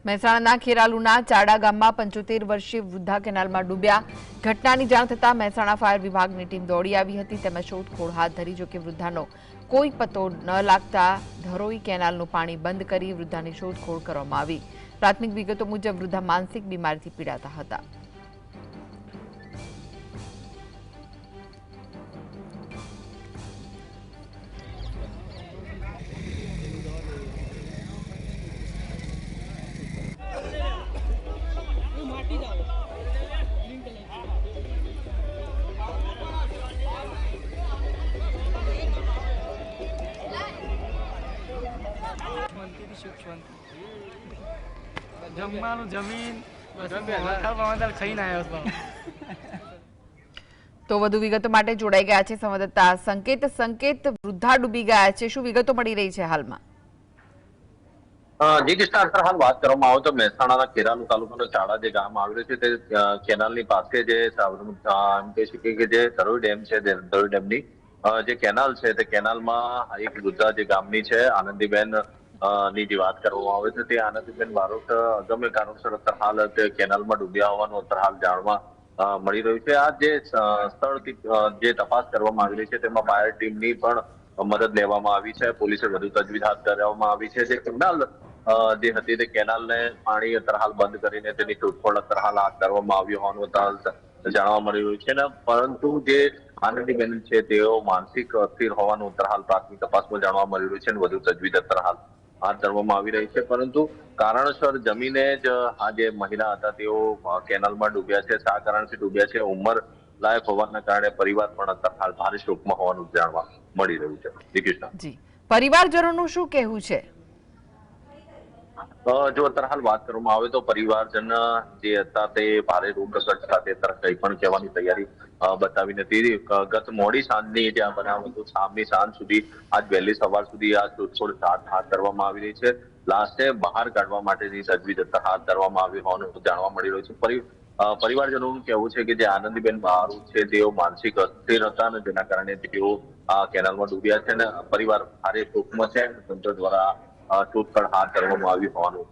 મહેસાણાના ખેરાલુના ચાડા ગામમાં 75 વર્ષીય વૃદ્ધા કેનાલમાં ડૂબ્યા. ઘટનાની જાણ થતાં મહેસાણા ફાયર વિભાગની ટીમ દોડી આવી હતી. તેમાં શોધખોળ હાથ ધરી. જોકે વૃદ્ધાનો કોઈ પતો ન લાગતા ધરોઈ કેનાલનું પાણી બંધ કરી વૃદ્ધાની શોધખોળ કરવામાં આવી. પ્રાથમિક વિગતો મુજબ વૃદ્ધા માનસિક બીમારીથી પીડાતા હતા. જમવાનું જમીન ખાઈને આવ્યો. તો વધુ વિગતો માટે જોડાઈ ગયા છે સંવાદદાતા સંકેત. વૃદ્ધા ડૂબી ગયા છે, શું વિગતો મળી રહી છે હાલમાં? જી કૃષ્ણ, હાલ વાત કરવામાં આવે તો મહેસાણાના ખેરાલુ તાલુકાનું ચાડા જે ગામ આવેલું છે તે કેનાલની પાસે જે એમ કહી શકીએ કે જે ધરોઈ ડેમ છે, ધરોઈ ડેમની જે કેનાલ છે તે કેનાલમાં એક વૃદ્ધા જે ગામની છે આનંદીબેન ની જે વાત કરવામાં આવે છે તે આનંદીબેન બારોટ અગમ્ય કારણોસર હાલ તે કેનાલમાં ડૂબ્યા હોવાનું હાલ જાણવા મળી રહ્યું છે. આ જે સ્થળથી જે તપાસ કરવામાં આવી રહી છે તેમાં ફાયર ટીમની પણ મદદ લેવામાં આવી છે. પોલીસે વધુ તજવીજ હાથ ધરવામાં આવી છે. જે કેનાલ જે હતી તે કેનાલને પાણી હાલ બંધ કરીને તેની શોધખોળ હાલ હાથ ધરવામાં આવી હોવાનું જાણવા મળી રહ્યું છે ને પરંતુ જે આનંદીબેન છે તેઓ માનસિક અસ્થિર હોવાનું હાલ પ્રાથમિક તપાસમાં જાણવા મળી રહ્યું છે અને વધુ તજવીજ હાલ હાથ ધરવામાં આવી રહી છે. પરંતુ કારણસર જમીને જ આ જે મહિલા હતા તેઓ કેનાલમાં ડૂબ્યા છે. શા કારણથી ડૂબ્યા છે, ઉંમર લાયક હોવાના કારણે પરિવાર પણ હાલ ભારે શોકમાં હોવાનું જાણવા મળી રહ્યું છે. જી કૃષ્ણ. જી, પરિવારજનોનું શું કહેવું છે? જો અત્યારે હાલ વાત કરવામાં આવે તો પરિવારજન જે હતા તે ભારે રોગ પ્રગટ સાથે કંઈ પણ કહેવાની તૈયારી બતાવી નથી. ગત મોડી સાંજની જે આ બનાવ હતો, શામની સાંજ સુધી આજ વહેલી સવાર સુધી આ શોધખોળ હાથ ધરવામાં આવી રહી છે. લાશને બહાર કાઢવા માટેની તજવીજ હાથ ધરવામાં આવી હોવાનું જાણવા મળી રહ્યું છે. પરિવારજનોનું કહેવું છે કે જે આનંદીબેન બારોટ છે તેઓ માનસિક અસ્થિર હતા અને જેના કારણે તેઓ આ કેનાલમાં ડૂબ્યા છે અને પરિવાર ભારે શોકમાં છે. તંત્ર દ્વારા શોધખોળ હાથ ધરવામાં આવી હોવાનું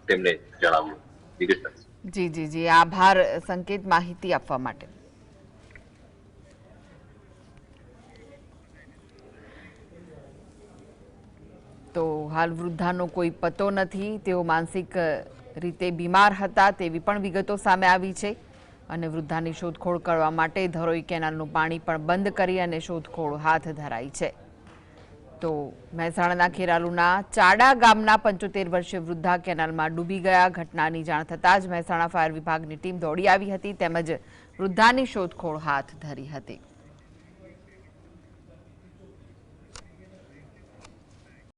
તેમને જણાવ્યું. જી, આભાર સંકેત માહિતી આપવા માટે. તો હાલ વૃદ્ધાનો કોઈ પતો નથી, તેઓ માનસિક રીતે બીમાર હતા તેવી પણ વિગતો સામે આવી છે અને વૃદ્ધાની શોધખોળ કરવા માટે ધરોઈ કેનાલનું પાણી પણ બંધ કરી અને શોધખોળ હાથ ધરાઈ છે. તો મહેસાણાના ખેરાલુના ચાડા ગામના 75 વર્ષીય વૃદ્ધા કેનાલમાં ડૂબી ગયા. ઘટનાની જાણ થતાં જ મહેસાણા ફાયર વિભાગની ટીમ દોડી આવી હતી તેમજ વૃદ્ધાની શોધખોળ હાથ ધરી હતી.